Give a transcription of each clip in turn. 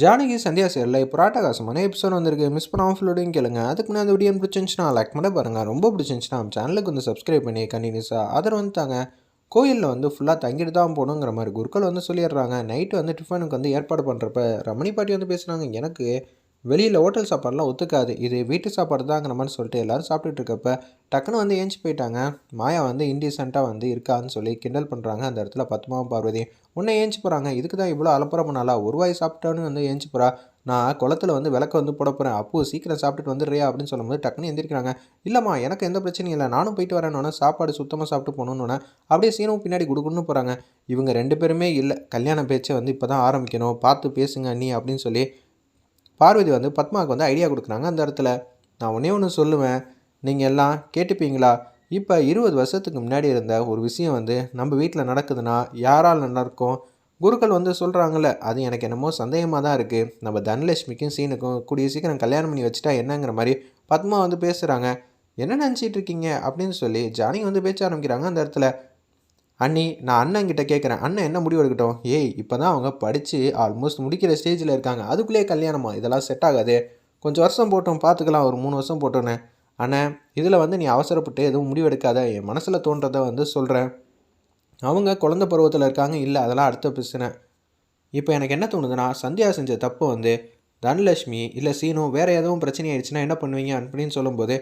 ஜானகி சந்தியா சேரில் இப்போ ராட்டகாசமான எபிசோட் வந்திருக்கு. மிஸ் பண்ணாமல் ஃபுல்லோடையும் கேளுங்க. அதுக்கு முன்னாடி அந்த வீடியோ பிடிச்சிருந்துச்சுன்னா லைக் பண்ண பாருங்கள். ரொம்ப பிடிச்சிருந்துச்சுன்னா நம்ம சேனலுக்கு வந்து சப்ஸ்கிரைப் பண்ணி கண்டினியூஸாக ஆதரவு வந்துட்டாங்க. கோயிலில் வந்து ஃபுல்லாக தங்கிட்டு தான் போகணுங்கிற மாதிரி குருக்கள் வந்து சொல்லிடுறாங்க. நைட்டு வந்து டிஃபனுக்கு வந்து ஏற்பாடு பண்ணுறப்ப ரமணி பாட்டி வந்து பேசுகிறாங்க. எனக்கு வெளியில் ஹோட்டல் சாப்பாடுலாம் ஒத்துக்காது, இது வீட்டு சாப்பாடு தாங்கிற மாதிரி சொல்லிட்டு எல்லோரும் சாப்பிட்டுட்டு இருக்கப்ப டக்குன்னு வந்து ஏஞ்சி போயிட்டாங்க. மாயா வந்து இன்டீசெண்டாக வந்து இருக்கான்னு சொல்லி கிண்டல் பண்ணுறாங்க. அந்த இடத்துல பத்மாவும் பார்வதி உன்னை ஏஞ்சி போகிறாங்க. இதுக்கு தான் இவ்வளோ அலப்புறம் பண்ணாலா, ஒரு வாய் சாப்பிட்டான்னு வந்து ஏஞ்சி போகிறா. நான் குளத்தில் வந்து விளக்க வந்து போட போகிறேன், அப்போ சீக்கிரம் சாப்பிட்டுட்டு வந்துடுறியா அப்படின்னு சொல்லும்போது டக்குன்னு எந்திரிக்கிறாங்க. இல்லைம்மா எனக்கு எந்த பிரச்சனையும் இல்லை, நானும் போயிட்டு வரேன்னு சாப்பாடு சுத்தமாக சாப்பிட்டு போகணுன்னு அப்படியே சீனும் பின்னாடி குடுக்குன்னு போகிறாங்க. இவங்க 2 பேருமே இல்லை, கல்யாண பேச்சை வந்து இப்போ தான் ஆரம்பிக்கணும், பார்த்து பேசுங்க நீ அப்படின்னு சொல்லி பார்வதி வந்து பத்மாவுக்கு வந்து ஐடியா கொடுக்குறாங்க. அந்த இடத்துல நான் ஒன்றே ஒன்று சொல்லுவேன், நீங்கள் எல்லாம் கேட்டுப்பீங்களா? இப்போ 20 வருஷத்துக்கு முன்னாடி இருந்த ஒரு விஷயம் வந்து நம்ம வீட்டில் நடக்குதுன்னா யாரால் நடக்கும்? குருக்கள் வந்து சொல்கிறாங்கல்ல, அது எனக்கு என்னமோ சந்தேகமாக தான் இருக்குது. நம்ம தனலட்சுமிக்கும் சீனுக்கும் கூடிய சீக்கிரம் கல்யாணம் பண்ணி வச்சுட்டா என்னங்கிற மாதிரி பத்மா வந்து பேசுகிறாங்க. என்ன நினச்சிட்டு இருக்கீங்க அப்படின்னு சொல்லி ஜானகி வந்து பேச்ச ஆரம்பிக்கிறாங்க. அந்த இடத்துல அண்ணி நான் அண்ணன்கிட்ட கேட்குறேன், அண்ணன் என்ன முடிவு எடுக்கட்டும்? ஏய் இப்போ தான் அவங்க படித்து ஆல்மோஸ்ட் முடிக்கிற ஸ்டேஜில் இருக்காங்க, அதுக்குள்ளேயே கல்யாணமா? இதெல்லாம் செட் ஆகாது, கொஞ்சம் வருஷம் போட்டோம் பார்த்துக்கலாம், ஒரு 3 வருஷம் போட்டோன்னே. அண்ணன் இதில் வந்து நீ அவசரப்பட்டு எதுவும் முடிவு எடுக்காத, என் மனசில் தோன்றதை வந்து சொல்கிறேன். அவங்க குழந்தை பருவத்தில் இருக்காங்க, இல்லை அதெல்லாம் அடுத்த பிரச்சனை. இப்போ எனக்கு என்ன தோணுதுன்னா, சந்தியா செஞ்ச தப்பு வந்து தனலட்சுமி இல்லை சீனு வேறு எதுவும் பிரச்சனை ஆயிடுச்சுன்னா என்ன பண்ணுவீங்க அப்படின்னு சொல்லும்போது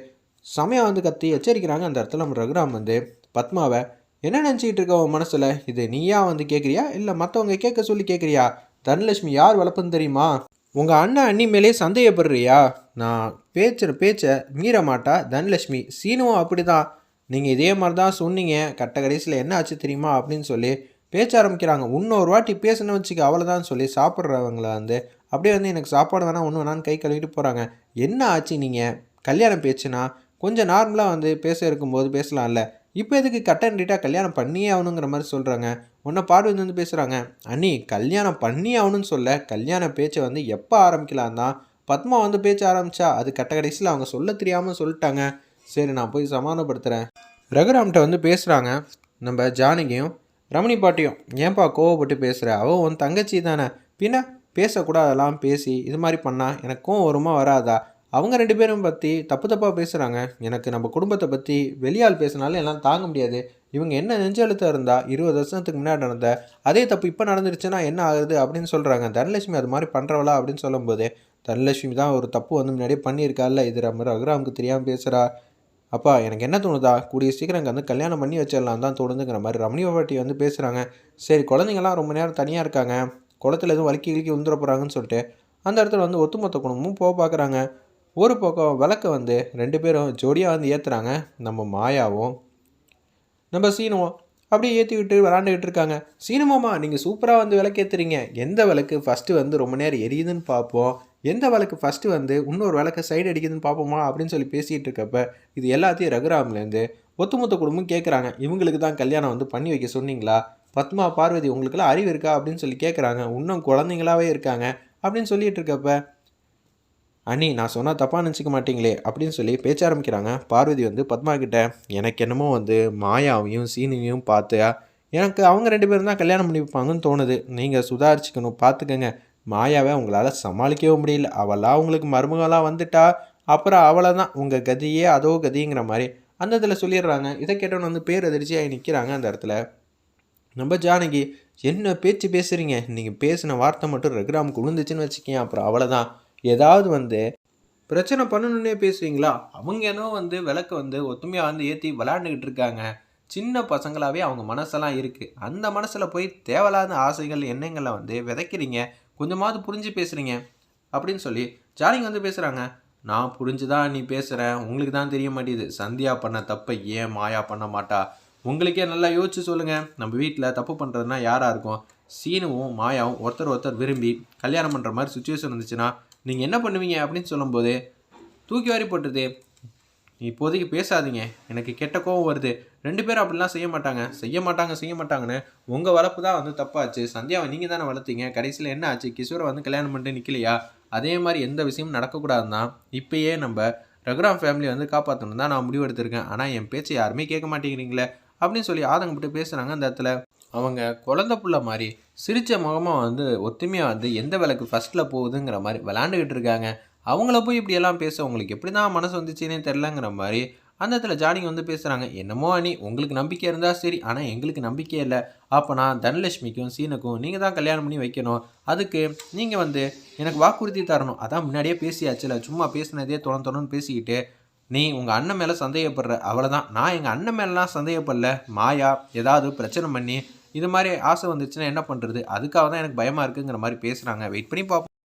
சமயம் வந்து கத்தி எச்சரிக்கிறாங்க. அந்த இடத்துல நம்ம ரகுராம் வந்து பத்மாவை என்ன நினச்சிக்கிட்டு இருக்க உன் மனசில், இது நீயா வந்து கேட்குறியா இல்லை மற்றவங்க கேட்க சொல்லி கேட்குறியா? தனலட்சுமி யார் வளர்ப்புன்னு தெரியுமா? உங்கள் அண்ணன் அண்ணி மேலே சந்தேகப்படுறியா? நான் பேச்சை மீற மாட்டா தனலட்சுமி. சீனுவும் அப்படி தான், நீங்கள் இதே மாதிரி தான் சொன்னீங்க, கட்ட கடைசியில் என்ன ஆச்சு தெரியுமா அப்படின்னு சொல்லி பேச்ச ஆரம்பிக்கிறாங்க. இன்னொரு வாட்டி பேசணும்னு வச்சுக்க அவ்வளோதான் சொல்லி சாப்பிட்றவங்கள வந்து அப்படியே வந்து எனக்கு சாப்பாடு வேணாம் ஒன்று வேணான்னு கை கழுவிட்டு போகிறாங்க. என்ன ஆச்சு, நீங்கள் கல்யாணம் பேச்சுனா கொஞ்சம் நார்மலாக வந்து பேச இருக்கும்போது பேசலாம்ல, இப்போ எதுக்கு கட் அண்ட் ரைட்டாக கல்யாணம் பண்ணியே ஆகணுங்கிற மாதிரி சொல்கிறாங்க. உன்னை பார்வதி வந்து பேசுகிறாங்க. அண்ணி கல்யாணம் பண்ணி ஆகணும்னு சொல்ல, கல்யாண பேச்சை வந்து எப்போ ஆரம்பிக்கலாம் தான் பத்மா வந்து பேச்ச ஆரம்பித்தா, அது கட்ட கடைசியில் அவங்க சொல்ல தெரியாமல் சொல்லிட்டாங்க. சரி நான் போய் சமாதானப்படுத்துகிறேன். ரகுராம்கிட்ட வந்து பேசுகிறாங்க நம்ம ஜானகியும் ரமணி பாட்டியும். ஏன்பா கோவப்பட்டு பேசுகிற, அவள் உன் தங்கச்சி தானே, பின்ன பேசக்கூடாதெல்லாம் பேசி இது மாதிரி பண்ணால் எனக்கு கோவம் வருமா வராதா? அவங்க 2 பேரும் பற்றி தப்பாக பேசுகிறாங்க. எனக்கு நம்ம குடும்பத்தை பற்றி வெளியால் பேசினாலும் எல்லாம் தாங்க முடியாது. இவங்க என்ன நெஞ்செழுத்தம் இருந்தால் 20 வருஷத்துக்கு முன்னாடி நடந்த அதே தப்பு இப்போ நடந்துருச்சுன்னா என்ன ஆகுது அப்படின்னு சொல்கிறாங்க. தனலட்சுமி அது மாதிரி பண்ணுறவளா அப்படின்னு சொல்லும்போது தனலட்சுமி தான் ஒரு தப்பு வந்து முன்னாடியே பண்ணியிருக்கால, இது நம்ம ரகுராமுக்கு தெரியாமல் பேசுகிறா. அப்பா எனக்கு என்ன தோணுதா, கூடிய சீக்கிரம் வந்து கல்யாணம் பண்ணி வச்சிடலாம் தான் தோணுதுங்கிற மாதிரி ரமணி பாட்டி வந்து பேசுகிறாங்க. சரி குழந்தைங்கள்லாம் ரொம்ப நேரம் தனியாக இருக்காங்க, குளத்தில் எதுவும் வலிக்கி கிழக்கி விழுந்துட போகிறாங்கன்னு சொல்லிட்டு அந்த இடத்துல வந்து ஒத்துமொத்த குடும்பமும் போக பார்க்குறாங்க. ஒரு பக்கம் விளக்க வந்து 2 பேரும் ஜோடியாக வந்து ஏற்றுறாங்க. நம்ம மாயாவும் நம்ம சீனுவும் அப்படியே ஏற்றி விட்டு விளாண்டுக்கிட்டு இருக்காங்க. சீனுமாமா நீங்கள் சூப்பராக வந்து விளக்கு ஏற்றுறீங்க, எந்த விளக்கு ஃபஸ்ட்டு வந்து ரொம்ப நேரம் எரியுதுன்னு பார்ப்போம், எந்த விளக்கு ஃபஸ்ட்டு வந்து இன்னொரு விளக்கு சைடு அடிக்குதுன்னு பார்ப்போமா அப்படின்னு சொல்லி பேசிகிட்டு இருக்கப்ப இது எல்லாத்தையும் ரகுராம்லேருந்து ஒத்துமொத்த குடும்பம் கேட்குறாங்க. இவங்களுக்கு தான் கல்யாணம் வந்து பண்ணி வைக்க சொன்னீங்களா? பத்மா பார்வதி உங்களுக்கெல்லாம் அறிவு இருக்கா அப்படின்னு சொல்லி கேட்குறாங்க. இன்னும் குழந்தைங்களாவே இருக்காங்க அப்படின்னு சொல்லிட்டு இருக்கப்ப அண்ணி நான் சொன்னால் தப்பாக நினச்சிக்க மாட்டீங்களே அப்படின்னு சொல்லி பேச்ச ஆரம்பிக்கிறாங்க. பார்வதி வந்து பத்மா கிட்ட எனக்கு என்னமோ வந்து மாயாவையும் சீனியையும் பார்த்து எனக்கு அவங்க 2 பேரும் தான் கல்யாணம் பண்ணி வைப்பாங்கன்னு தோணுது, நீங்கள் சுதாரிச்சுக்கணும் பார்த்துக்கங்க. மாயாவை உங்களால் சமாளிக்கவே முடியல, அவளாக உங்களுக்கு மருமகளாக வந்துட்டா அப்புறம் அவளை தான் உங்கள் கதியே அதோ கதிங்கிற மாதிரி அந்த இதில் சொல்லிடுறாங்க. இதை கேட்டவொன்னு வந்து பேரதிர்ச்சியாக நிற்கிறாங்க. அந்த இடத்துல நம்ம ஜானகி என்ன பேச்சு பேசுகிறீங்க, நீங்கள் பேசின வார்த்தை மட்டும் ரகுராமுக்கு விழுந்துச்சுன்னு வச்சுக்கேன், அப்புறம் அவ்வளோதான். ஏதாவது வந்து பிரச்சனை பண்ணணுன்னே பேசுவீங்களா? அவங்க ஏதோ வந்து விளக்க வந்து ஒத்துமையாக வந்து ஏற்றி விளாண்டுக்கிட்டு இருக்காங்க. சின்ன பசங்களாகவே அவங்க மனசெல்லாம் இருக்குது, அந்த மனசில் போய் தேவையில்லாத ஆசைகள் எண்ணங்களை வந்து விதைக்கிறீங்க, கொஞ்சமாவது புரிஞ்சு பேசுகிறீங்க அப்படின்னு சொல்லி ஜானகி வந்து பேசுகிறாங்க. நான் புரிஞ்சுதான் நீ பேசுகிறேன், உங்களுக்கு தான் தெரிய மாட்டேது சந்தியா பண்ண தப்பை ஏன் மாயா பண்ண மாட்டா? உங்களுக்கே நல்லா யோசிச்சு சொல்லுங்கள், நம்ம வீட்டில் தப்பு பண்ணுறதுனா யாராக இருக்கும்? சீனுவும் மாயாவும் ஒருத்தர் விரும்பி கல்யாணம் பண்ணுற மாதிரி சுச்சுவேஷன் இருந்துச்சுன்னா நீங்கள் என்ன பண்ணுவீங்க அப்படின்னு சொல்லும்போது தூக்கி வாரி போட்டுது. இப்போதைக்கு பேசாதீங்க, எனக்கு கெட்ட கோவம் வருது. 2 பேரும் அப்படிலாம் செய்ய மாட்டாங்கன்னு உங்கள் வளர்ப்பு தான் வந்து தப்பாச்சு. சந்தியாவை நீங்கள் தானே வளர்த்தீங்க, கடைசியில் என்ன ஆச்சு? கிஷோரை வந்து கல்யாணம் பண்ணிட்டு நிற்கலையா? அதே மாதிரி எந்த விஷயமும் நடக்கக்கூடாதுன்னு தான் இப்போயே நம்ம ரகுராம் ஃபேமிலியை வந்து காப்பாற்றணும் தான் நான் முடிவு எடுத்திருக்கேன். ஆனால் என் பேச்சை யாருமே கேட்க மாட்டேங்கிறீங்களே அப்படின்னு சொல்லி ஆதங்கப்பட்டு பேசுகிறாங்க. அந்த இடத்துல அவங்க குழந்த புள்ள மாதிரி சிரித்த முகமாக வந்து ஒத்துமையாக வந்து எந்த விளக்கு ஃபஸ்ட்டில் போகுதுங்கிற மாதிரி விளாண்டுக்கிட்டு இருக்காங்க. அவங்கள போய் இப்படியெல்லாம் பேச உங்களுக்கு எப்படி தான் மனசு வந்துச்சுன்னே தெரிலங்கிற மாதிரி அந்த இடத்துல ஜானகி வந்து பேசுகிறாங்க. என்னமோ அனி உங்களுக்கு நம்பிக்கை இருந்தால் சரி, ஆனால் எங்களுக்கு நம்பிக்கையே இல்லை. அப்போனா தனலட்சுமிக்கும் சீனுக்கும் நீங்கள் தான் கல்யாணம் பண்ணி வைக்கணும். அதுக்கு நீங்கள் வந்து எனக்கு வாக்குறுதி தரணும். அதான் முன்னாடியே பேசியாச்சுல, சும்மா பேசினதே தொடர்ந்து பேசிக்கிட்டு நீ உங்கள் அண்ணன் மேலே சந்தேகப்படுற, அவ்வளோதான். நான் எங்கள் அண்ணன் மேலாம் சந்தேகப்படல. மாயா ஏதாவது பிரச்சனை பண்ணி இது மாதிரி ஆசை வந்துச்சுன்னா என்ன பண்ணுறது, அதுக்காக தான் எனக்கு பயமாக இருக்குங்கிற மாதிரி பேசுகிறாங்க. வெயிட் பண்ணி பார்ப்போம்.